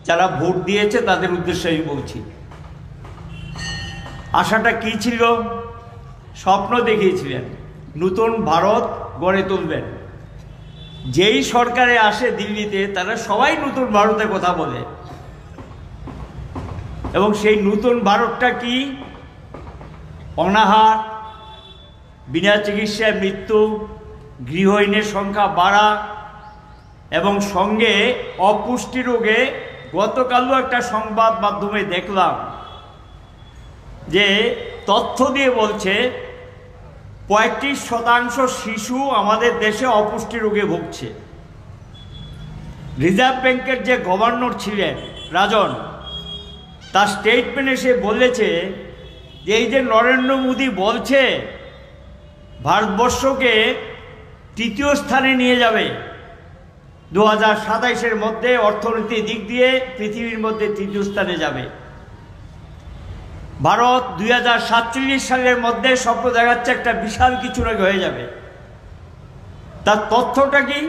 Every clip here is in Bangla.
যারা ভোট দিয়েছে তাদের উদ্দেশ্যে আমি বলছি, আশাটা কি ছিল? স্বপ্ন দেখিয়েছিলেন নতুন ভারত গড়ে তুলবেন। যেই সরকারে আসে দিল্লিতে তারা সবাই নতুন ভারতের কথা বলে, এবং সেই নতুন ভারতটা কি? অনাহার, বিনা চিকিৎসায় মৃত্যু, গৃহহীনের সংখ্যা বাড়া, এবং সঙ্গে অপুষ্টি রোগে গতকালও একটা সংবাদ মাধ্যমে দেখলাম যে তথ্য দিয়ে বলছে 35% শিশু আমাদের দেশে অপুষ্টি রোগে ভুগছে। রিজার্ভ ব্যাংকের যে গভর্নর ছিলেন রাজন, তার স্টেটমেন্টে সে বলেছে যে এই যে নরেন্দ্র মোদী বলছে ভারতবর্ষকে তৃতীয় স্থানে নিয়ে যাবে 2027-এর মধ্যে, অর্থনীতির দিক দিয়ে পৃথিবীর মধ্যে তৃতীয় স্থানে যাবে, ভারত 2047 সালের মধ্যে স্বপ্ন দেখাচ্ছে একটা বিশাল কিছু নাকি হয়ে যাবে। তার তথ্যটা কি?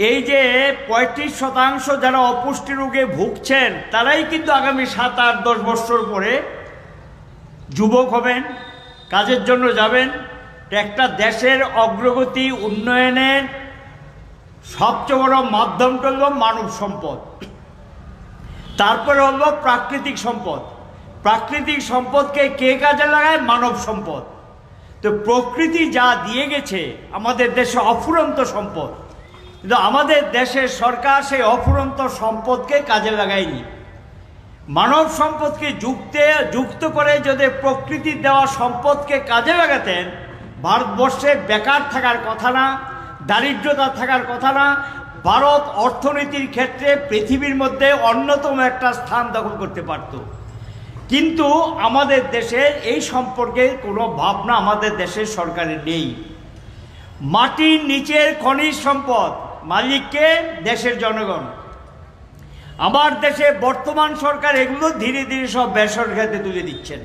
এই যে 35% যারা অপুষ্টি রোগে ভুগছেন তারাই কিন্তু আগামী 7, 8, 10 বছর পরে যুবক হবেন, কাজের জন্য যাবেন। একটা দেশের অগ্রগতি উন্নয়নের সবচেয়ে বড় মাধ্যমটা হল মানব সম্পদ, তারপরে হল প্রাকৃতিক সম্পদ। প্রাকৃতিক সম্পদকে কে কাজে লাগায়? মানব সম্পদ। তো প্রকৃতি যা দিয়ে গেছে আমাদের দেশে অফুরন্ত সম্পদ, কিন্তু আমাদের দেশের সরকার সেই অফুরন্ত সম্পদকে কাজে লাগায়নি। মানব সম্পদকে যুক্ত করে যদি প্রকৃতির দেওয়া সম্পদকে কাজে লাগাতেন, ভারতবর্ষে বেকার থাকার কথা না, দারিদ্রতা থাকার কথা না, ভারত অর্থনীতির ক্ষেত্রে পৃথিবীর মধ্যে অন্যতম একটা স্থান দখল করতে পারত। কিন্তু আমাদের দেশের এই সম্পর্কে কোনো ভাবনা আমাদের দেশের সরকারের নেই। মাটির নিচের খনিজ সম্পদ মালিককে দেশের জনগণ। আমার দেশে বর্তমান সরকার এগুলো ধীরে ধীরে সব বেসরকারিতে তুলে দিচ্ছেন।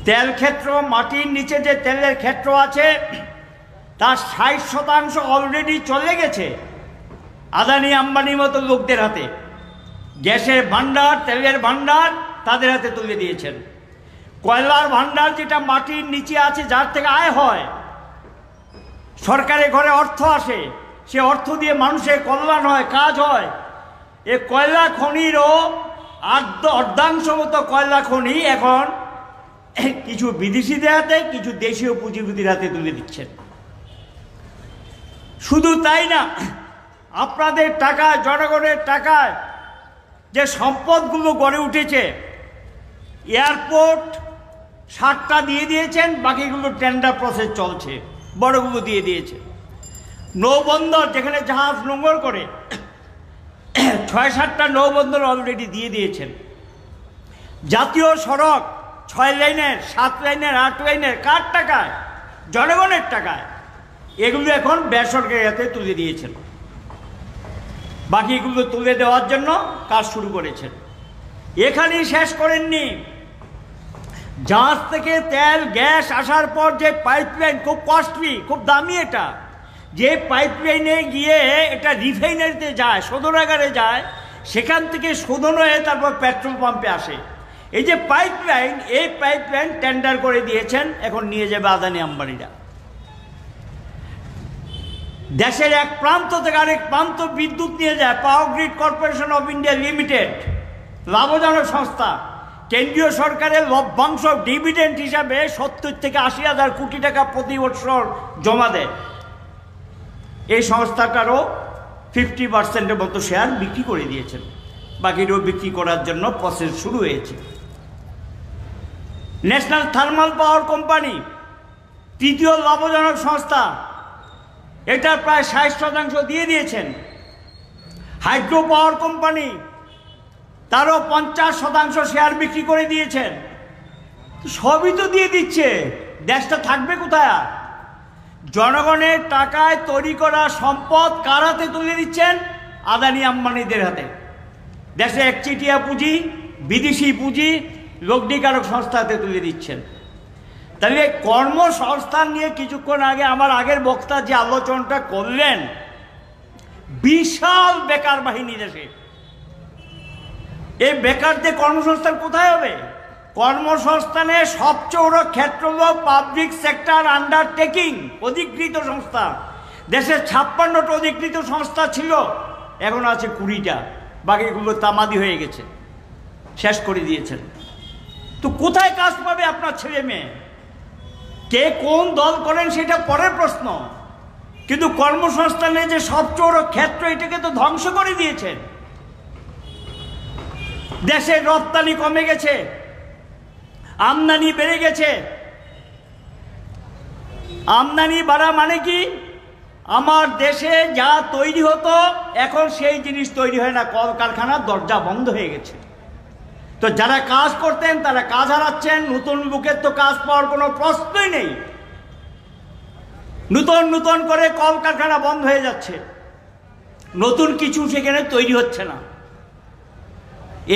তেল ক্ষেত্র, মাটির নিচে যে তেলের ক্ষেত্র আছে তার 60% অলরেডি চলে গেছে আদানি আম্বানির মতো লোকদের হাতে। গ্যাসের ভান্ডার, তেলের ভান্ডার তাদের হাতে তুলে দিয়েছেন। কয়লার ভান্ডার যেটা মাটির নিচে আছে, যার থেকে আয় হয়, সরকারের ঘরে অর্থ আসে, সে অর্থ দিয়ে মানুষের কল্যাণ হয়, কাজ হয়। এ কয়লা খনিরও অর্ধাংশ মতো কয়লা খনি এখন কিছু বিদেশিদের হাতে, কিছু দেশীয় পুঁজিপতির হাতে তুলে দিচ্ছেন। শুধু তাই না, আপনাদের টাকায়, জনগণের টাকায় যে সম্পদগুলো গড়ে উঠেছে, এয়ারপোর্ট 7টা দিয়ে দিয়েছেন, বাকিগুলো টেন্ডার প্রসেস চলছে, বড়গুলো দিয়ে দিয়েছে। নৌবন্দর যেখানে জাহাজ নোঙর করে 6-7টা নৌবন্দর অলরেডি দিয়ে দিয়েছেন। জাতীয় সড়ক 6 লাইনের, 7 লাইনের, 8 লাইনের কার টাকায়? জনগণের টাকায়। এগুলো এখন বেসরকারি হাতে তুলে দিয়েছেন, বাকিগুলো তুলে দেওয়ার জন্য কাজ শুরু করেছেন। এখানেই শেষ করেননি, জাহাজ থেকে তেল গ্যাস আসার পর যে পাইপলাইন, খুব কস্টলি, খুব দামি, এটা যে পাইপলাইনে গিয়ে এটা রিফাইনারিতে যায়, শোধনাগারে যায়, সেখান থেকে শোধন হয়ে তারপর পেট্রোল পাম্পে আসে। এই যে পাইপলাইন, এই পাইপলাইন টেন্ডার করে দিয়েছেন, এখন নিয়ে যাবে আদানি আম্বানিরা। দেশের এক প্রান্ত থেকে আরেক প্রান্ত বিদ্যুৎ নিয়ে যায় Power Grid Corporation of India Limited, লাভজনক সংস্থা। কেন্দ্রীয় সরকারের লভ্যাংশ ডিভিডেন্ড হিসাবে 70 থেকে 80 হাজার কোটি টাকা প্রতি বছর জমা দেয়। এই সংস্থাটারও 50%-এর মতো শেয়ার বিক্রি করে দিয়েছেন, বাকিটাও বিক্রি করার জন্য প্রসেস শুরু হয়েছে। ন্যাশনাল থার্মাল পাওয়ার কোম্পানি, তৃতীয় লাভজনক সংস্থা, এটার প্রায় 60% দিয়ে দিয়েছেন। হাইড্রো পাওয়ার কোম্পানি, তারও 50% শেয়ার বিক্রি করে দিয়েছেন। সবই তো দিয়ে দিচ্ছে, দেশটা থাকবে কোথায়? জনগণের টাকায় তৈরি করা সম্পদ কার হাতে তুলে দিচ্ছেন? আদানি আম্বানিদের হাতে। দেশে একচেটিয়া পুঁজি, বিদেশি পুঁজি, লগ্নিকারক সংস্থা হাতে তুলে দিচ্ছেন। তাহলে কর্মসংস্থান নিয়ে কিছুক্ষণ আগে আমার আগের বক্তা যে আলোচনাটা করলেন, বিশাল বেকার বাহিনী দেশে, এই বেকারদের কর্মসংস্থান কোথায় হবে? কর্মসংস্থানের সবচেয়ে বড় ক্ষেত্র হল পাবলিক সেক্টর আন্ডারটেকিং, অধিকৃত সংস্থা। দেশে 56টা অধিকৃত সংস্থা ছিল, এখন আছে 20টা, বাকিগুলো তামাদি হয়ে গেছে, শেষ করে দিয়েছেন। তো কোথায় কাজ পাবে আপনার ছেলে মেয়ে? কে কোন দল করেন সেটা পরের প্রশ্ন, কিন্তু কর্মসংস্থানের যে সবচেয়ে বড় ক্ষেত্র, এটাকে তো ধ্বংস করে দিয়েছেন। দেশের রপ্তানি কমে গেছে, আমদানি বেড়ে গেছে। আমদানি বাড়া মানে কি? আমার দেশে যা তৈরি হতো এখন সেই জিনিস তৈরি হয় না, কলকারখানার দরজা বন্ধ হয়ে গেছে। তো যারা কাজ করতেন তারা কাজ হারাচ্ছেন, নতুন লোকের তো কাজ পাওয়ার কোনো প্রশ্নই নেই। নতুন নতুন করে কলকারখানা বন্ধ হয়ে যাচ্ছে, নতুন কিছু সেখানে তৈরি হচ্ছে না।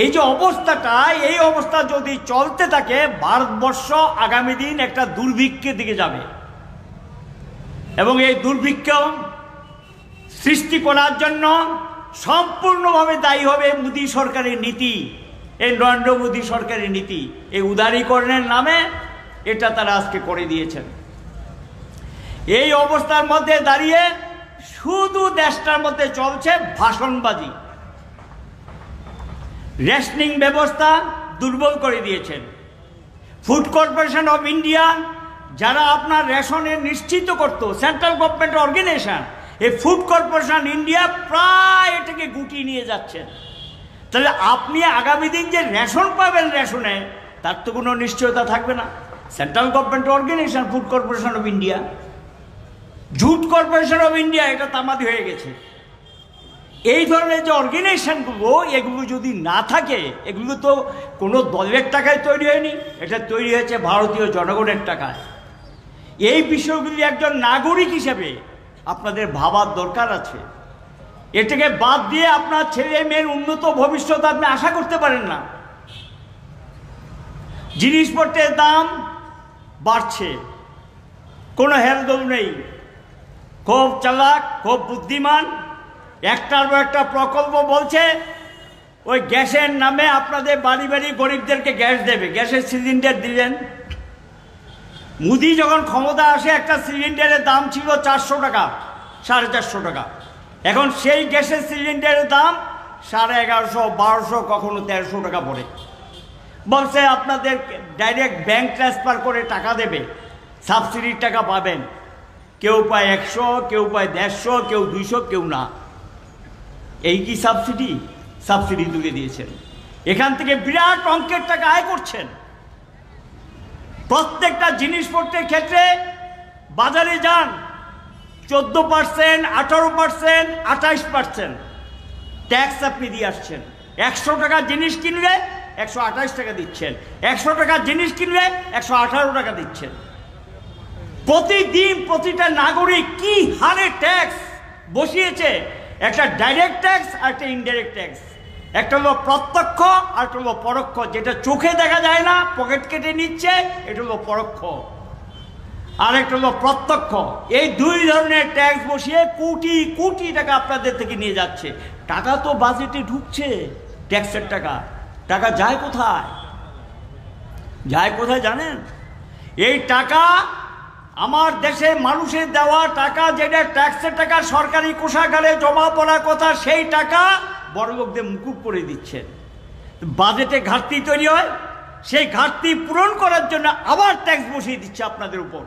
এই যে অবস্থাটা, এই অবস্থা যদি চলতে থাকে, ভারতবর্ষ আগামী দিন একটা দুর্ভিক্ষের দিকে যাবে। এবং এই দুর্ভিক্ষ সৃষ্টি করার জন্য সম্পূর্ণভাবে দায়ী হবে মোদী সরকারের নীতি, এই নরেন্দ্র মোদী সরকারের নীতি। এই উদারীকরণের নামে এটা তারা আজকে করে দিয়েছেন। এই অবস্থার মধ্যে দাঁড়িয়ে শুধু দেশটার মধ্যে চলছে ভাষণবাজি। রেশনিং ব্যবস্থা দুর্বল করে দিয়েছেন। ফুড কর্পোরেশন অফ ইন্ডিয়া, যারা আপনার রেশনের নিশ্চিত করত, সেন্ট্রাল গভর্নমেন্ট অর্গানাইজেশন, এই ফুড কর্পোরেশন ইন্ডিয়া প্রায় এটাকে গুটিয়ে নিয়ে যাচ্ছেন। তাহলে আপনি আগামী দিন যে রেশন পাবেন, রেশনে তার তো কোনো নিশ্চয়তা থাকবে না। Central government organisation food corporation of India, jute corporation of India, এটা তামাদি হয়ে গেছে। এই ধরনের যে অর্গানাইজেশনগুলো, এগুলো যদি না থাকে, এগুলো তো কোনো দলের টাকায় তৈরি হয়নি, এটা তৈরি হয়েছে ভারতীয় জনগণের টাকায়। এই বিষয়গুলি একজন নাগরিক হিসেবে আপনাদের ভাবার দরকার আছে। এটাকে বাদ দিয়ে আপনার ছেলে মেয়ের উন্নত ভবিষ্যৎ আপনি আশা করতে পারেন না। জিনিসপত্রের দাম বাড়ছে, কোনো হেলদোল নেই। খুব চালাক, খুব বুদ্ধিমান, একটার পর একটা প্রকল্প বলছে ওই গ্যাসের নামে আপনাদের বাড়ি বাড়ি গরিবদেরকে গ্যাস দেবে, গ্যাসের সিলিন্ডার দিলেন। মোদি যখন ক্ষমতা আসে একটা সিলিন্ডারের দাম ছিল 400 টাকা, 450 টাকা। এখন সেই গ্যাসের সিলিন্ডারের দাম 1150, 1200, কখনো 1300 টাকা পড়ে। বলছে আপনাদের ডাইরেক্ট ব্যাংক ট্রান্সফার করে টাকা দেবে, সাবসিডির টাকা পাবেন। কেউ পায় 100, কেউ পায় 150, কেউ 200, কেউ না। এই কি সাবসিডি? সাবসিডি তুলে দিয়েছেন, এখান থেকে বিরাট অঙ্কের টাকা আয় করছেন। প্রত্যেকটা জিনিসপত্রের ক্ষেত্রে বাজারে যান, 14%, 18%, 28% ট্যাক্স আপনি দিয়ে আসছেন। 100 টাকার জিনিস কিনলে 128 টাকা দিচ্ছেন, 100 টাকার জিনিস কিনলে 118 টাকা দিচ্ছেন। প্রতিদিন প্রতিটা নাগরিক কি হারে ট্যাক্স বসিয়েছে! একটা ডাইরেক্ট ট্যাক্স আর একটা ইনডাইরেক্ট ট্যাক্স। একটা হলো প্রত্যক্ষ আর একটা হলো পরোক্ষ। যেটা চোখে দেখা যায় না, পকেট কেটে নিচ্ছে, এটা হলো পরোক্ষ। আর একটা হলো প্রত্যক্ষ। এই দুই ধরনের ট্যাক্স বসিয়ে কোটি কোটি টাকা আপনাদের থেকে নিয়ে যাচ্ছে। টাকা তো বাজেটে ঢুকছে, ট্যাক্সের টাকা। টাকা যায় কোথায়? যায় কোথায় জানেন? এই টাকা আমার দেশে মানুষের দেওয়া টাকা, যেটা ট্যাক্সের টাকা সরকারি কোষাগারে জমা পড়ার কথা, সেই টাকা বড়লোকদের মুকুব করে দিচ্ছেন। বাজেটে ঘাটতি তৈরি হয়, সেই ঘাটতি পূরণ করার জন্য আবার ট্যাক্স বসিয়ে দিচ্ছে আপনাদের উপর।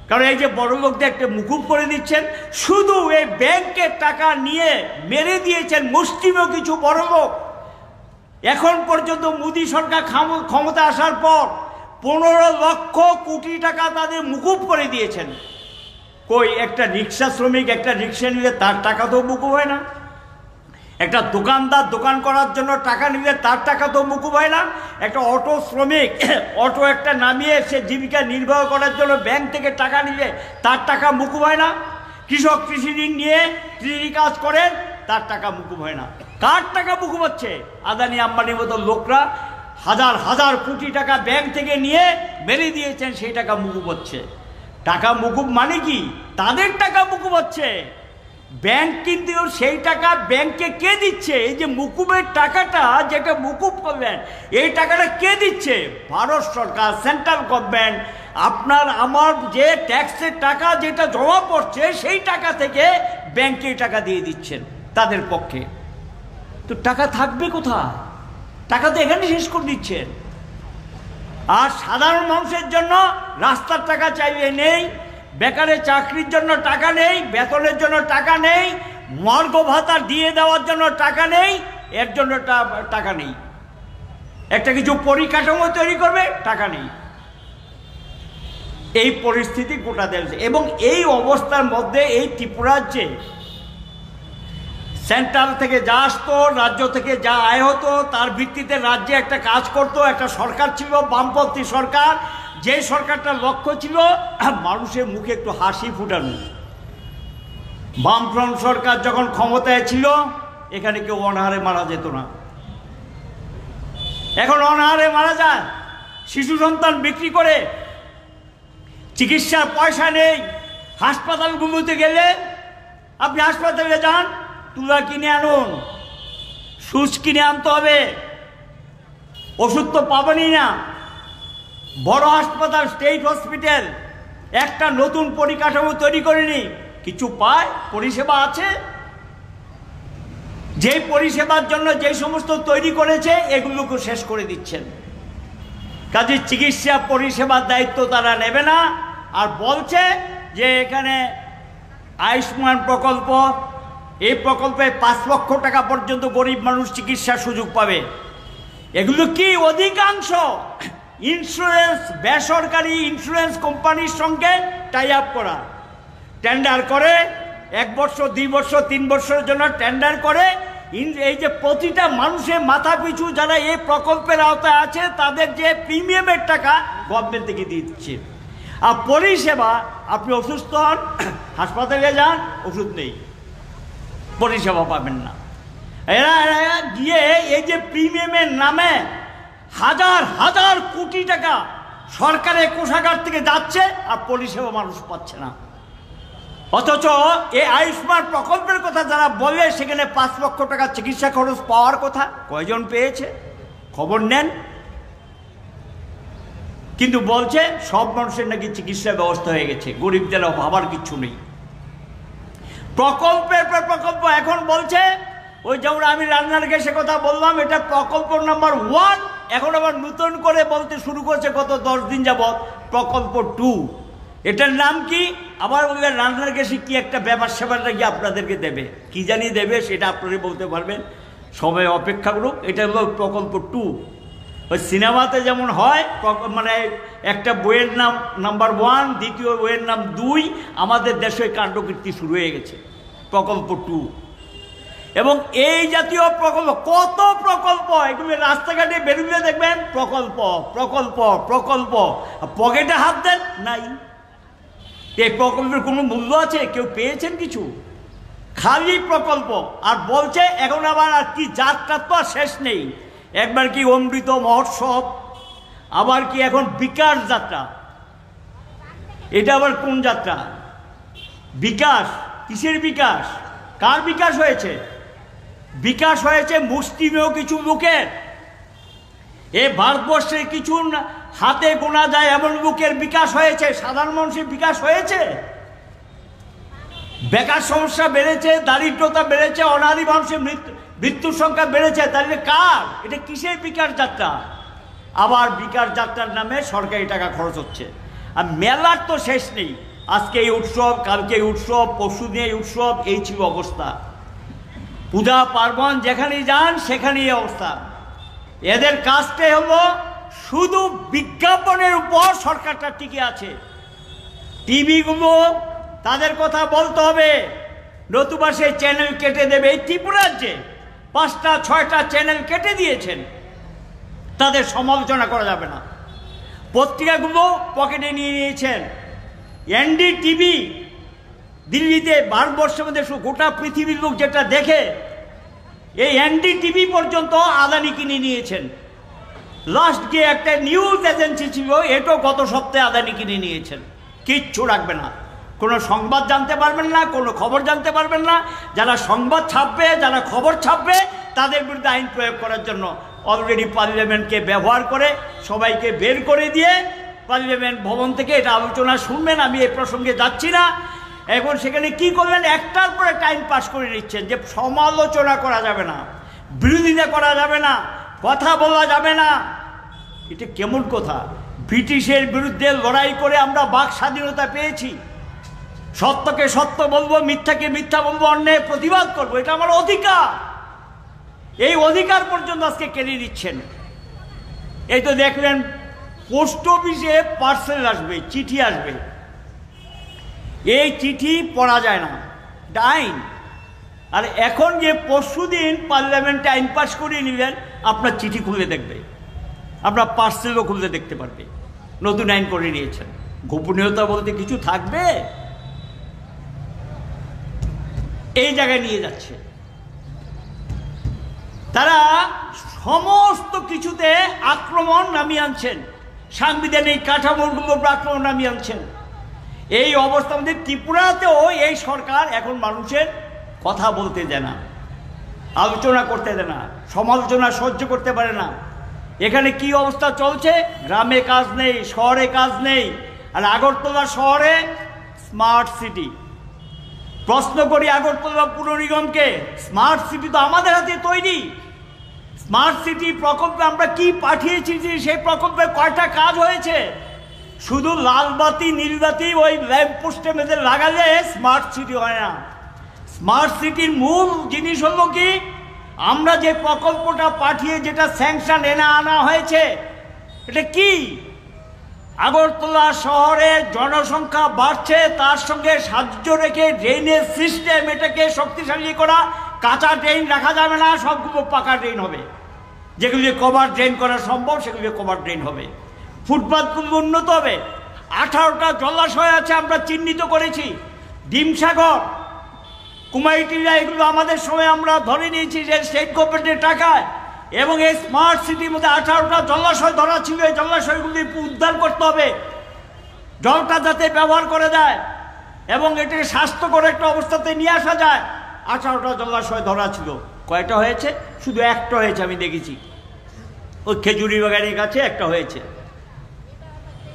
কারণ এই যে বড়লোকদের একটা মুকুব করে দিচ্ছেন, শুধু এই ব্যাংকের টাকা নিয়ে মেরে দিয়েছেন মুষ্টিমেয় কিছু বড়লোক। এখন পর্যন্ত মোদী সরকার ক্ষমতা আসার পর 15 লক্ষ কোটি টাকা তাদের মুকুব করে দিয়েছেন। কই একটা রিক্সা শ্রমিক একটা রিক্সা নিলে তার টাকা তো মুকুব হয় না। একটা দোকানদার দোকান করার জন্য টাকা নিলে তার টাকা তো মুকুব হয় না। একটা অটো শ্রমিক অটো একটা নামিয়ে সে জীবিকা নির্বাহ করার জন্য ব্যাংক থেকে টাকা নিলে তার টাকা মুকুব হয় না। কৃষক কৃষি ঋণ নিয়ে কৃষি কাজ করেন, তার টাকা মুকুব হয় না। কার টাকা মুকুব হচ্ছে? আদানি আম্বানির মতো লোকরা হাজার হাজার কোটি টাকা ব্যাংক থেকে নিয়ে মেরে দিয়েছেন, সেই টাকা মুকুব হচ্ছে। টাকা মুকুব মানে কি? তাদের টাকা মুকুব হচ্ছে। ব্যাংক কিন্তু সেই টাকা ব্যাংকে কে দিচ্ছে? এই যে মুকুবের টাকাটা যেটা মুকুব করবেন, এই টাকাটা কে দিচ্ছে? ভারত সরকার, সেন্ট্রাল গভর্নমেন্ট। আপনার আমার যে ট্যাক্সের টাকা যেটা জমা পড়ছে সেই টাকা থেকে ব্যাংকে টাকা দিয়ে দিচ্ছেন তাদের পক্ষে। তো টাকা থাকবে কোথায়? টাকা তো এখানে শেষ করে দিচ্ছেন। আর সাধারণ মানুষের জন্য রাস্তার টাকা চাইবে নেই, বেকারের চাকরির জন্য টাকা নেই, বেতনের জন্য টাকা নেই, মর্গ ভাতা দিয়ে দেওয়ার জন্য টাকা নেই, এর জন্য টাকা নেই। একটা কিছু পরিকাঠামো তৈরি করবে, টাকা নেই। এই পরিস্থিতি গোটা দেশ। এবং এই অবস্থার মধ্যে এই ত্রিপুরাজ্যে সেন্ট্রাল থেকে যা আসতো, রাজ্য থেকে যা আয় হতো, তার ভিত্তিতে রাজ্যে একটা কাজ করতো, একটা সরকার ছিল, বামপন্থী সরকার। যে সরকারটার লক্ষ্য ছিল মানুষের মুখে একটু হাসি ফুটানো। বামফ্রন্ট সরকার যখন ক্ষমতায় ছিল এখানে কেউ অনাহারে মারা যেত না। এখন অনাহারে মারা যায়, শিশু সন্তান বিক্রি করে, চিকিৎসার পয়সা নেই। হাসপাতালগুলোতে গেলে আপনি হাসপাতালে যান, তুলা কিনে আনুন, সুচ কিনে আনতে হবে, ওষুধ তো পাবেনই না। বড় হাসপাতাল, স্টেট হসপিটাল, একটা নতুন পরিকাঠামো তৈরি করেনি, কিছু পায়, পরিষেবা আছে। যেই পরিষেবার জন্য যে সমস্ত তৈরি করেছে এগুলোকে শেষ করে দিচ্ছেন। কাজে চিকিৎসা পরিষেবার দায়িত্ব তারা নেবে না। আর বলছে যে এখানে আয়ুষ্মান প্রকল্প, এই প্রকল্পে 5 লক্ষ টাকা পর্যন্ত গরিব মানুষ চিকিৎসার সুযোগ পাবে। এগুলো কি? অধিকাংশ ইন্স্যুরেন্স, বেসরকারি ইন্স্যুরেন্স কোম্পানির সঙ্গে টাই আপ করা, টেন্ডার করে 1 বছর, 2 বছর, 3 বছরের জন্য টেন্ডার করে। এই যে প্রতিটা মানুষের মাথা পিছু যারা এই প্রকল্পের আওতায় আছে তাদের যে প্রিমিয়ামের টাকা গভর্নমেন্ট থেকে দিচ্ছে। আর পরিষেবা, আপনি অসুস্থ হন, হাসপাতালে যান, ওষুধ নেই, পরিষেবা পাবেন না। এরা গিয়ে এই যে প্রিমিয়ামের নামে হাজার হাজার কোটি টাকা সরকারের কোষাগার থেকে যাচ্ছে আর পরিষেবা মানুষ পাচ্ছে না। অথচ এই আয়ুষ্মান প্রকল্পের কথা যারা বলে সেখানে 5 লক্ষ টাকা চিকিৎসা খরচ পাওয়ার কথা, কয়জন পেয়েছে খবর নেন? কিন্তু বলছে সব মানুষের নাকি চিকিৎসা ব্যবস্থা হয়ে গেছে, গরিবদের ভাবার কিচ্ছু নেই। প্রকল্পের পর প্রকল্প এখন বলছে, ওই যেমন আমি রান্নার গ্যাসের কথা বললাম, এটা প্রকল্প নাম্বার 1, এখন আবার নতুন করে বলতে শুরু করছে গত 10 দিন যাবৎ প্রকল্প 2। এটার নাম কি? আবার বলবেন রান্নার গ্যাসে কি একটা ব্যাপার স্যাপার নাকি আপনাদেরকে দেবে, কি জানি দেবে, সেটা আপনারাই বলতে পারবেন, সবাই অপেক্ষা করুক। এটা হলো প্রকল্প 2। ওই সিনেমাতে যেমন হয়, মানে একটা বইয়ের নাম নাম্বার 1, দ্বিতীয় বইয়ের নাম 2, আমাদের দেশে কাণ্ডকীর্তি শুরু হয়ে গেছে, প্রকল্প 2। এবং এই জাতীয় প্রকল্প, কত প্রকল্প, এগুলো রাস্তাঘাটে বেরোলে দেখবেন প্রকল্প প্রকল্প প্রকল্প, পকেটে হাত দেন নাই। এই প্রকল্পের কোনো মূল্য আছে? কেউ পেয়েছেন কিছু? খালি প্রকল্প। আর বলছে এখন আবার আর কি যাত্রার তো আর শেষ নেই। একবার কি অমৃত মহোৎসব, আবার কি এখন বিকাশ যাত্রা। এটা আবার কোন যাত্রা? বিকাশ কিসের বিকাশ? কার বিকাশ হয়েছে? বিকাশ হয়েছে মুষ্টিমেয় কিছু লোকের। এ ভারতবর্ষের কিছু হাতে গোনা যায় এমন লোকের বিকাশ হয়েছে, সাধারণ মানুষের বিকাশ হয়েছে। বেকার সমস্যা বেড়েছে, দারিদ্রতা বেড়েছে, অনাহারী মানুষের মৃত্যুর সংখ্যা বেড়েছে। তাহলে কার? এটা কিসের বিকাশ যাত্রা? আবার বিকাশ যাত্রার নামে সরকারি টাকা খরচ হচ্ছে। আর মেলার তো শেষ নেই। আজকে এই উৎসব, কালকে এই উৎসব, পরশুদিন এই উৎসব, এই ছিল অবস্থা। পূজা পার্বণ যেখানেই যান সেখানেই অবস্থা। এদের কাজটাই হলো শুধু বিজ্ঞাপনের উপর সরকারটা টিকে আছে। টিভিগুলো তাদের কথা বলতে হবে, নতুবা সেই চ্যানেল কেটে দেবে। এই ত্রিপুরাজ্যে 5টা 6টা চ্যানেল কেটে দিয়েছেন, তাদের সমালোচনা করা যাবে না। পত্রিকাগুলো পকেটে নিয়ে নিয়েছেন। NDTV দিল্লিতে, ভারতবর্ষের মধ্যে গোটা পৃথিবীর লোক যেটা দেখে, এই NDTV পর্যন্ত আদানি কিনে নিয়েছেন। লাস্ট গিয়ে একটা নিউজ এজেন্সি ছিল, এটাও গত সপ্তাহে আদানি কিনে নিয়েছেন। কিচ্ছু রাখবে না। কোনো সংবাদ জানতে পারবেন না, কোনো খবর জানতে পারবেন না। যারা সংবাদ ছাপবে, যারা খবর ছাপবে, তাদের বিরুদ্ধে আইন প্রয়োগ করার জন্য অলরেডি পার্লামেন্টকে ব্যবহার করে সবাইকে বের করে দিয়ে পার্লামেন্ট ভবন থেকে এটা আলোচনা শুনবেন। আমি এই প্রসঙ্গে যাচ্ছি না। এখন সেখানে কি করলেন, একটার পর একটা আইন পাশ করে নিচ্ছেন যে সমালোচনা করা যাবে না, বিরোধিতা করা যাবে না, কথা বলা যাবে না। এটা কেমন কথা? ব্রিটিশের বিরুদ্ধে লড়াই করে আমরা বাক স্বাধীনতা পেয়েছি। সত্যকে সত্য বলবো, মিথ্যাকে মিথ্যা বলবো, অন্যায় প্রতিবাদ করবো, এটা আমার অধিকার। এই অধিকার পর্যন্ত আজকে কেড়ে নিচ্ছেন। এই তো দেখলেন পোস্ট অফিসে পার্সেল আসবে, চিঠি আসবে, এই চিঠি পড়া যায় না, আইন। আর এখন যে পরশুদিন পার্লামেন্টে আইন পাশ করিয়ে নিলেন, আপনার চিঠি খুলে দেখবে, আপনার পার্সেলও খুলে দেখতে পারবে। নতুন আইন করে নিয়েছেন। গোপনীয়তা বলতে কিছু থাকবে? এই জায়গায় নিয়ে যাচ্ছে তারা। সমস্ত কিছুতে আক্রমণ নামিয়ে আনছেন, সাংবিধানিক কাঠামোর উপর আক্রমণ নামিয়ে আনছেন। এই অবস্থা আমাদের ত্রিপুরাতেও এই সরকার এখন মানুষের কথা বলতে দেয় না, আলোচনা করতে দেয় না, সমালোচনা সহ্য করতে পারে না। এখানে কি অবস্থা চলছে? গ্রামে কাজ নেই, শহরে কাজ নেই। আর আগরতলা শহরে স্মার্ট সিটি। প্রশ্ন করি আগরতলা পুর নিগমকে, স্মার্ট সিটি তো আমাদের হাতে তৈরি। স্মার্ট সিটি প্রকল্পে আমরা কি পাঠিয়েছি, যে সেই প্রকল্পে কয়টা কাজ হয়েছে? শুধু লাল বাতি নীল বাতি ওই ল্যাম্পপোস্টে মেঝে লাগালে স্মার্ট সিটি হয় না। স্মার্ট সিটির মূল জিনিস হলো কি, আমরা যে প্রকল্পটা পাঠিয়ে যেটা স্যাংশন এনে আনা হয়েছে, এটা কি? আগরতলা শহরের জনসংখ্যা বাড়ছে, তার সঙ্গে সাহায্য রেখে ড্রেনেজ সিস্টেম এটাকে শক্তিশালী করা। কাঁচা ড্রেন রাখা যাবে না, সবগুলো পাকা ড্রেন হবে। যেগুলি কভার ড্রেন করা সম্ভব সেগুলি কভার ড্রেন হবে। ফুটপাথগুলো উন্নত হবে। 18টা জলাশয় আছে আমরা চিহ্নিত করেছি। ডিমসাগর, কুমাইটিলা, এগুলো আমাদের সময় আমরা ধরে নিয়েছি যে স্টেট গভর্নমেন্টের টাকায়। এবং এই স্মার্ট সিটির মধ্যে 18টা জলাশয় ধরা ছিল। এই জলাশয়গুলি উদ্ধার করতে হবে, জলটা যাতে ব্যবহার করা যায় এবং এটাকে স্বাস্থ্যকর একটা অবস্থাতে নিয়ে আসা যায়। 18টা জলাশয় ধরা ছিল। কয়টা হয়েছে? শুধু একটা হয়েছে, আমি দেখেছি। ওই খেজুরি বাগানের কাছে একটা হয়েছে,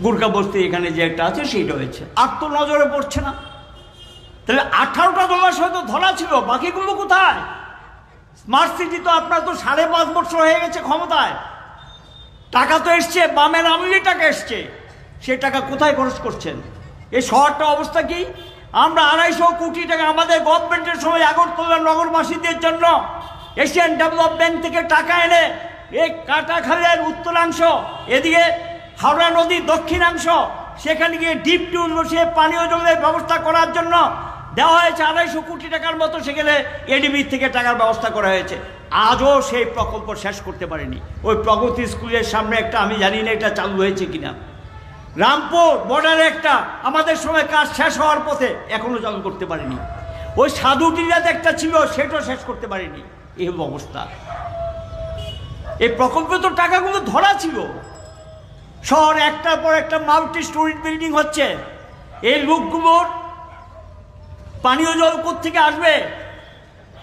গুরকা বস্তি এখানে যে একটা আছে সেইটা হয়েছে। আর তো নজরে পড়ছে না। তাহলে 18টা জলাশয় তো ধরা ছিল, বাকিগুলো কোথায়? স্মার্ট সিটি তো আপনার তো 5.5 বছর হয়ে গেছে ক্ষমতায়। টাকা তো এসছে, বামের আমলি টাকা এসছে, সে টাকা কোথায় খরচ করছেন? এই শহরটা অবস্থা কি? আমরা 250 কোটি টাকা আমাদের গভর্নমেন্টের সময় আগরতলা নগরবাসীদের জন্য এশিয়ান ডেভেলপমেন্ট থেকে টাকা এনে এই কাটাখালের উত্তরাংশ, এদিকে হাওড়া নদীর দক্ষিণাংশ, সেখানে গিয়ে ডিপ টিউব বসিয়ে পানীয় জলের ব্যবস্থা করার জন্য দেওয়া হয়েছে 250 কোটি টাকার মতো। সেখানে এডিবি থেকে টাকার ব্যবস্থা করা হয়েছে। আজও সেই প্রকল্প শেষ করতে পারেনি। ওই প্রগতি স্কুলের সামনে একটা, আমি জানি না এটা চালু হয়েছে কিনা, রামপুর বর্ডারে একটা আমাদের সময় কাজ শেষ হওয়ার পথে, এখনো চালু করতে পারেনি। ওই সাধুটিলাতে একটা ছিল, সেটাও শেষ করতে পারেনি। এই হলো অবস্থা। এই প্রকল্পে তো টাকাগুলো ধরা ছিল। শহর একটার পর একটা মাল্টি স্টোরি বিল্ডিং হচ্ছে। এই লোকগুলোর পানীয় জল কোত্থেকে আসবে,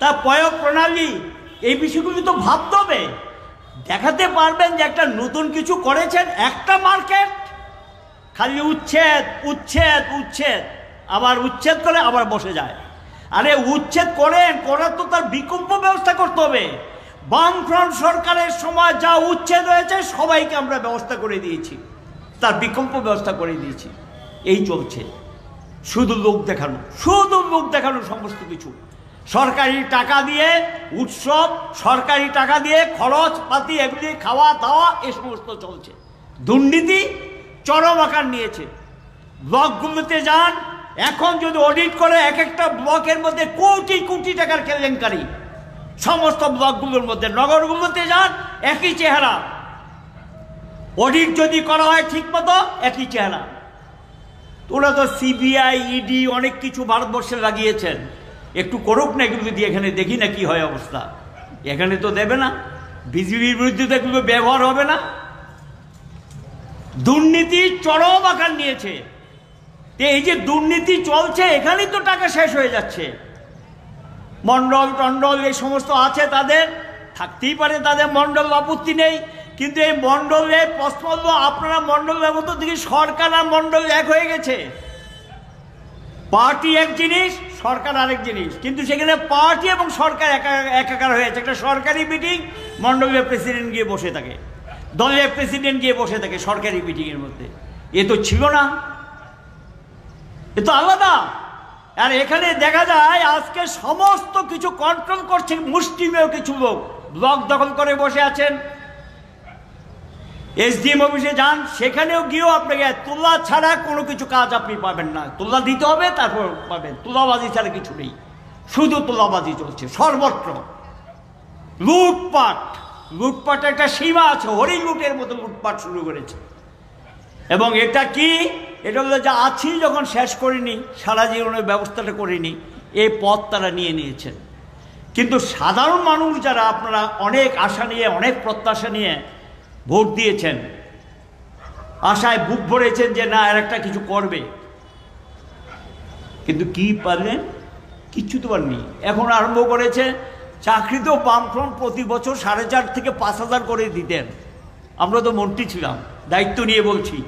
তার প্রয়োগ প্রণালী, এই বিষয়গুলি তো ভাবতে হবে। দেখাতে পারবেন যে একটা নতুন কিছু করেছেন। একটা মার্কেট খালি উচ্ছেদ উচ্ছেদ উচ্ছেদ, আবার উচ্ছেদ করে আবার বসে যায়। আরে উচ্ছেদ করেন, করার তো তার বিকল্প ব্যবস্থা করতে হবে। বামফ্রন্ট সরকারের সময় যা উচ্ছেদ হয়েছে সবাইকে আমরা ব্যবস্থা করে দিয়েছি, তার বিকল্প ব্যবস্থা করে দিয়েছি। এই চলছে শুধু লোক দেখানো, শুধু লোক দেখানো সমস্ত কিছু। সরকারি টাকা দিয়ে উৎসব, সরকারি টাকা দিয়ে খরচ পাতি, এগুলি খাওয়া দাওয়া, এ সমস্ত চলছে। দুর্নীতি চরম আকার নিয়েছে। ব্লকগুলোতে যান, এখন যদি অডিট করে এক একটা ব্লকের মধ্যে কোটি কোটি টাকার কেলেঙ্কারি। সমস্ত ব্লকগুলোর মধ্যে, নগরগুলোতে যান, একই চেহারা। অডিট যদি করা হয় ঠিক মতো, একই চেহারা। ওরা তো সিবিআই, ইডি অনেক কিছু ভারতবর্ষে লাগিয়েছেন, একটু করুক না এগুলো দিয়ে, এখানে দেখি না কি হয় অবস্থা। এখানে তো দেবে না, বিজেপির বিরুদ্ধে তো এগুলো ব্যবহার হবে না। দুর্নীতি চরম আকার নিয়েছে। এই যে দুর্নীতি চলছে, এখানেই তো টাকা শেষ হয়ে যাচ্ছে। মণ্ডল টন্ডল এই সমস্ত আছে, তাদের থাকতেই পারে, তাদের মণ্ডল আপত্তি নেই, কিন্তু এই মণ্ডলে প্রশ্ন হলো আপনারা মণ্ডল ব্যবস্থা থেকে সরকার আর মণ্ডল এক হয়ে গেছে। পার্টি এক জিনিস, সরকার আরেক জিনিস, কিন্তু সেখানে পার্টি এবং সরকার একাকার হয়েছে। একটা সরকারি মিটিং, মণ্ডলের প্রেসিডেন্ট গিয়ে বসে থাকে, দলের প্রেসিডেন্ট গিয়ে বসে থাকে সরকারি মিটিংয়ের মধ্যে। এ তো ছিল না, এ তো আলাদা। আর এখানে দেখা যায় আজকে সমস্ত কিছু কন্ট্রোল করছে মুষ্টিমেয় কিছু লোক। ব্লক দখল করে বসে আছেন, এসডিএম অফিসে যান, সেখানেও গিয়েও আপনাকে তোলা ছাড়া কোনো কিছু কাজ আপনি পাবেন না। তোলা দিতে হবে, তারপর পাবেন। তোলাবাজি ছাড়া কিছু নেই, শুধু তোলাবাজি চলছে সর্বত্র। লুটপাট, লুটপাটের একটা সীমা আছে, হরিণ লুটের মতো লুটপাট শুরু করেছে। এবং এটা কি, এটা হলো যা আছি যখন শেষ করিনি, সারা জীবনের ব্যবস্থাটা করিনি, এই পথ তারা নিয়ে নিয়েছেন। কিন্তু সাধারণ মানুষ যারা আপনারা অনেক আশা নিয়ে, অনেক প্রত্যাশা নিয়ে ভোট দিয়েছেন, আশায় বুক ভরেছেন যে না আর একটা কিছু করবে, কিন্তু কি পারলেন? কিচ্ছু তো পারেননি। এখন আরম্ভ করেছে চাকরিতেও বামফ্রন্ট প্রতি বছর 4,500 থেকে 5,000 করে দিতেন। আমরা তো মন্ত্রী ছিলাম, দায়িত্ব নিয়ে বলছি,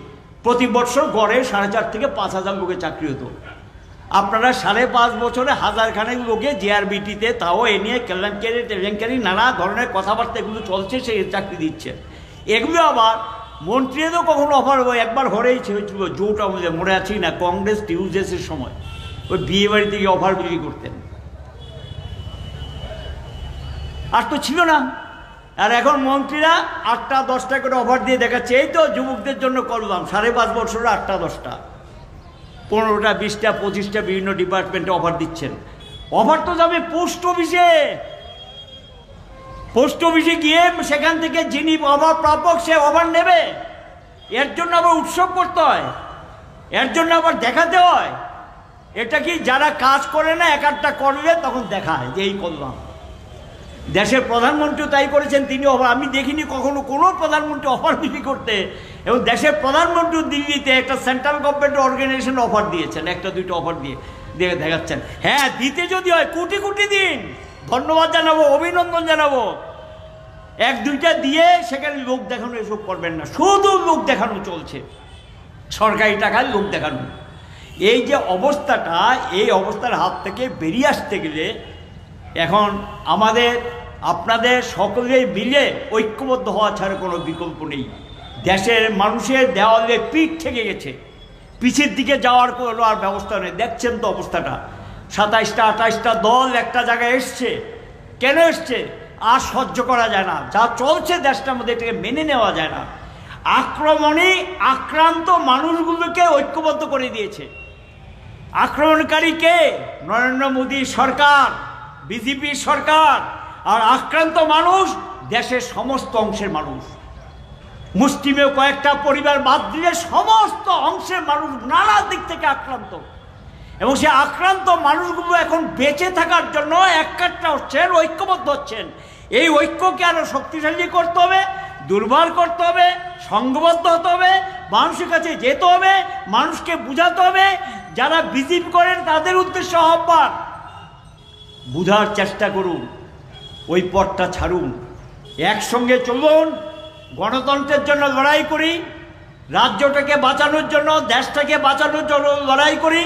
প্রতি বছর গড়ে 4,500 থেকে 5,000 লোকের চাকরি হতো। আপনারা 5.5 বছরে 1000 খানেক লোকে জিআরবিটিতে, তাও এ নিয়ে কেলেঙ্কারি টেলেঙ্কারি নানা ধরনের কথাবার্তা এগুলো চলছে, সেই চাকরি দিচ্ছে। এগুলো আবার মন্ত্রীদেরও কখনো অফার একবার হরেই হয়েছিল, জোট আমাদের মনে আছি না, কংগ্রেস টিউজেসের সময় ওই বিয়ে বাড়ি থেকে অফার বিক্রি করতেন, আর তো ছিল না। আর এখন মন্ত্রীরা 8টা 10টা করে অফার দিয়ে দেখাচ্ছে, এই তো যুবকদের জন্য করলাম, 5.5 বছরে 8টা 10টা 15টা 20টা 25টা বিভিন্ন ডিপার্টমেন্টে অফার দিচ্ছেন। অফার তো যাবে পোস্ট অফিসে, পোস্ট অফিসে গিয়ে সেখান থেকে যিনি অফার প্রাপক সে অফার নেবে। এর জন্য আবার উৎসব করতে হয়, এর জন্য আবার দেখাতে হয়। এটা কি যারা কাজ করে না, এক একটা করলে তখন দেখায় যে এই করলাম। দেশের প্রধানমন্ত্রী তাই করেছেন, তিনি অফার, আমি দেখিনি কখনো কোনো প্রধানমন্ত্রী অফার বিক্রি করতে। এবং দেশের প্রধানমন্ত্রী দিল্লিতে একটা সেন্ট্রাল গভর্নমেন্ট অর্গানাইজেশন অফার দিয়েছেন, 1টা 2টা অফার দিয়ে দেখাচ্ছেন। হ্যাঁ, দিতে যদি হয় কোটি কোটি দিন, ধন্যবাদ জানাবো, অভিনন্দন জানাবো। 1-2টা দিয়ে সেখানে লোক দেখানো এসব করবেন না, শুধু লোক দেখানো চলছে, সরকারি টাকায় লোক দেখানো। এই যে অবস্থাটা, এই অবস্থার হাত থেকে বেরিয়ে আসতে গেলে এখন আমাদের আপনাদের সকলেই মিলে ঐক্যবদ্ধ হওয়া ছাড়া কোনো বিকল্প নেই। দেশের মানুষের দেওয়ালে পিঠ থেকে গেছে, পিছের দিকে যাওয়ার কোনো আর ব্যবস্থা নেই। দেখছেন তো অবস্থাটা, 27টা 28টা দল একটা জায়গায় এসছে। কেন এসছে? আর সহ্য করা যায় না, যা চলছে দেশটার মধ্যে এটাকে মেনে নেওয়া যায় না। আক্রমণে আক্রান্ত মানুষগুলোকে ঐক্যবদ্ধ করে দিয়েছে। আক্রমণকারী কে? নরেন্দ্র মোদী সরকার, বিজেপি সরকার। আর আক্রান্ত মানুষ দেশের সমস্ত অংশের মানুষ, মুসলিমেও কয়েকটা পরিবার বাদ দিলে সমস্ত অংশের মানুষ নানা দিক থেকে আক্রান্ত। এবং সে আক্রান্ত মানুষগুলো এখন বেঁচে থাকার জন্য একটা হচ্ছেন, ঐক্যবদ্ধ হচ্ছেন। এই ঐক্যকে আরো শক্তিশালী করতে হবে, দুর্বল করতে হবে, সংঘবদ্ধ হতে হবে, মানুষের কাছে যেতে হবে, মানুষকে বুঝাতে হবে। যারা বিজেপি করেন তাদের উদ্দেশ্য আহ্বান, বুঝার চেষ্টা করুন, ওই পথটা ছাড়ুন, একসঙ্গে চলুন, গণতন্ত্রের জন্য লড়াই করি, রাজ্যটাকে বাঁচানোর জন্য, দেশটাকে বাঁচানোর জন্য লড়াই করি,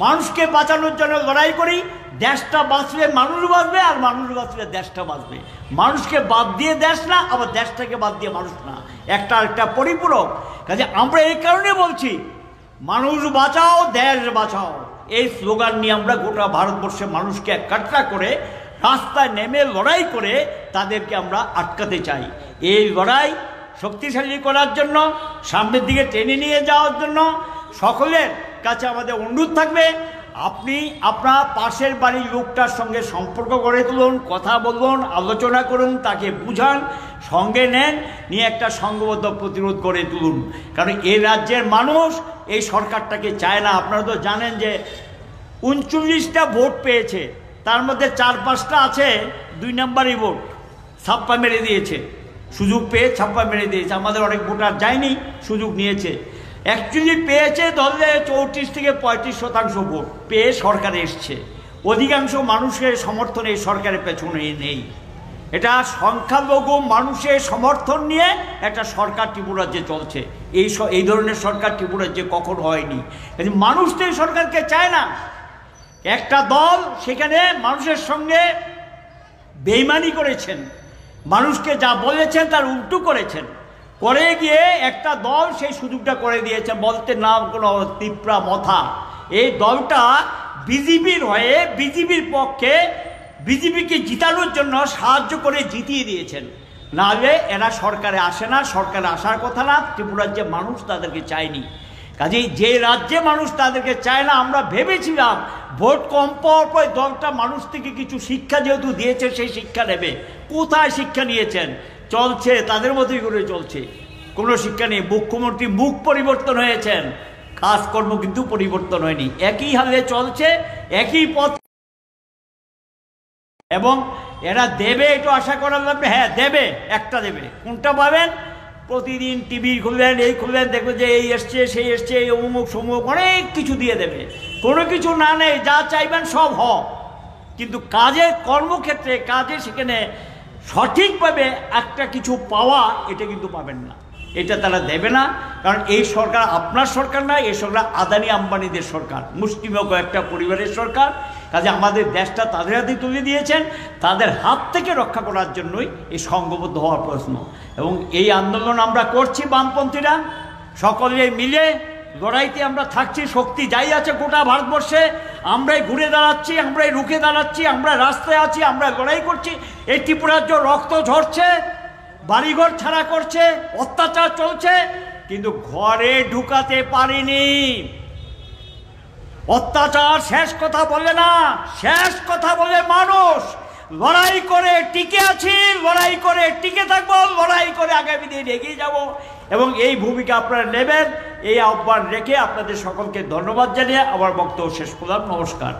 মানুষকে বাঁচানোর জন্য লড়াই করি। দেশটা বাঁচলে মানুষ বাঁচবে, আর মানুষ বাঁচলে দেশটা বাঁচবে। মানুষকে বাদ দিয়ে দেশ না, আবার দেশটাকে বাদ দিয়ে মানুষ না, একটা পরিপূরক। কাজে আমরা এই কারণে বলছি, মানুষ বাঁচাও, দেশ বাঁচাও, এই স্লোগান নিয়ে আমরা গোটা ভারতবর্ষের মানুষকে একট্টা করে রাস্তায় নেমে লড়াই করে তাদেরকে আমরা আটকাতে চাই। এই লড়াই শক্তিশালী করার জন্য, সামনের দিকে টেনে নিয়ে যাওয়ার জন্য সকলের কাছে আমাদের অনুরোধ থাকবে, আপনি আপনার পাশের বাড়ির লোকটার সঙ্গে সম্পর্ক গড়ে তুলুন, কথা বলুন, আলোচনা করুন, তাকে বুঝান, সঙ্গে নেন, নিয়ে একটা সংঘবদ্ধ প্রতিরোধ গড়ে তুলুন। কারণ এই রাজ্যের মানুষ এই সরকারটাকে চায় না। আপনারা তো জানেন যে 39টা ভোট পেয়েছে, তার মধ্যে 4-5টা আছে 2 নম্বরই ভোট, ছাপ্পা মেরে দিয়েছে, সুযোগ পেয়ে ছাপ্পা মেরে দিয়েছে। আমাদের অনেক ভোটার যায়নি, সুযোগ নিয়েছে। অ্যাকচুয়ালি পেয়েছে ধরলে 34 থেকে 35% ভোট পেয়ে সরকারে এসছে। অধিকাংশ মানুষের সমর্থন এই সরকারের পেছনে নেই। এটা সংখ্যালঘু মানুষের সমর্থন নিয়ে একটা সরকার ত্রিপুরাজ্যে চলছে। এই ধরনের সরকার ত্রিপুরাজ্যে কখনো হয়নি। মানুষ তো এই সরকারকে চায় না। একটা দল সেখানে মানুষের সঙ্গে বেইমানি করেছেন, মানুষকে যা বলেছেন তার উল্টো করেছেন, করে গিয়ে একটা দল সেই সুযোগটা করে দিয়েছে। বলতে নাম কোনো তিপ্রা মথা, এই দলটা বিজেপির হয়ে বিজেপির পক্ষে বিজেপিকে জিতানোর জন্য সাহায্য করে জিতিয়ে দিয়েছেন। নাহলে এরা সরকারে আসে না, সরকারে আসার কথা না। ত্রিপুরার যে মানুষ তাদেরকে চায়নি। কাজেই যে রাজ্যে মানুষ তাদেরকে চায় না, আমরা ভেবেছিলাম ভোট কম পাওয়ার পর দলটা মানুষ থেকে কিছু শিক্ষা যেহেতু দিয়েছে সেই শিক্ষা নেবে। কোথায় শিক্ষা নিয়েছেন? চলছে তাদের মতোই করে চলছে, কোনো শিক্ষা নেই। মুখ্যমন্ত্রী মুখ পরিবর্তন হয়েছেন, কাজকর্ম কিন্তু পরিবর্তন হয়নি। একই হালে চলছে, একই পথ। এবং এরা দেবে একটু আশা করা লাগবে। হ্যাঁ দেবে, একটা দেবে। কোনটা পাবেন? প্রতিদিন টিভি খুললেন, এই খুললেন, দেখবেন যে এই এসছে সেই এসছে, এই অমুক সমুক অনেক কিছু দিয়ে দেবে। কোনো কিছু না নেই, যা চাইবেন সব কিন্তু কাজের কর্মক্ষেত্রে কাজে সেখানে সঠিকভাবে একটা কিছু পাওয়া এটা কিন্তু পাবেন না। এটা তারা দেবে না, কারণ এই সরকার আপনার সরকার না, এই সরকার আদানি আম্বানিদের সরকার, মুষ্টিমেয় কয়েকটা পরিবারের সরকার। কাজে আমাদের দেশটা তাদের হাতে তুলে দিয়েছেন, তাদের হাত থেকে রক্ষা করার জন্যই এই সংঘবদ্ধ হওয়ার প্রশ্ন। এবং এই আন্দোলন আমরা করছি বামপন্থীরা সকলে মিলে, লড়াইতে আমরা থাকছি। শক্তি যাই আছে গোটা ভারতবর্ষে, আমরাই ঘুরে দাঁড়াচ্ছি, আমরাই রুখে দাঁড়াচ্ছি, আমরা রাস্তায় আছি, আমরা লড়াই করছি। এই ত্রিপুরার যে রক্ত ঝরছে, বাড়িঘর ছাড়া করছে, অত্যাচার চলছে, কিন্তু ঘরে ঢুকাতে পারিনি। অত্যাচার শেষ কথা বলে না, শেষ কথা বলে মানুষ। লড়াই করে টিকে আছি, লড়াই করে টিকে থাকবো, লড়াই করে আগামী দিন এগিয়ে যাব। এবং এই ভূমিকা আপনারা নেবেন, এই আহ্বান রেখে আপনাদের সকলকে ধন্যবাদ জানিয়ে আমার বক্তব্য শেষ করলাম। নমস্কার।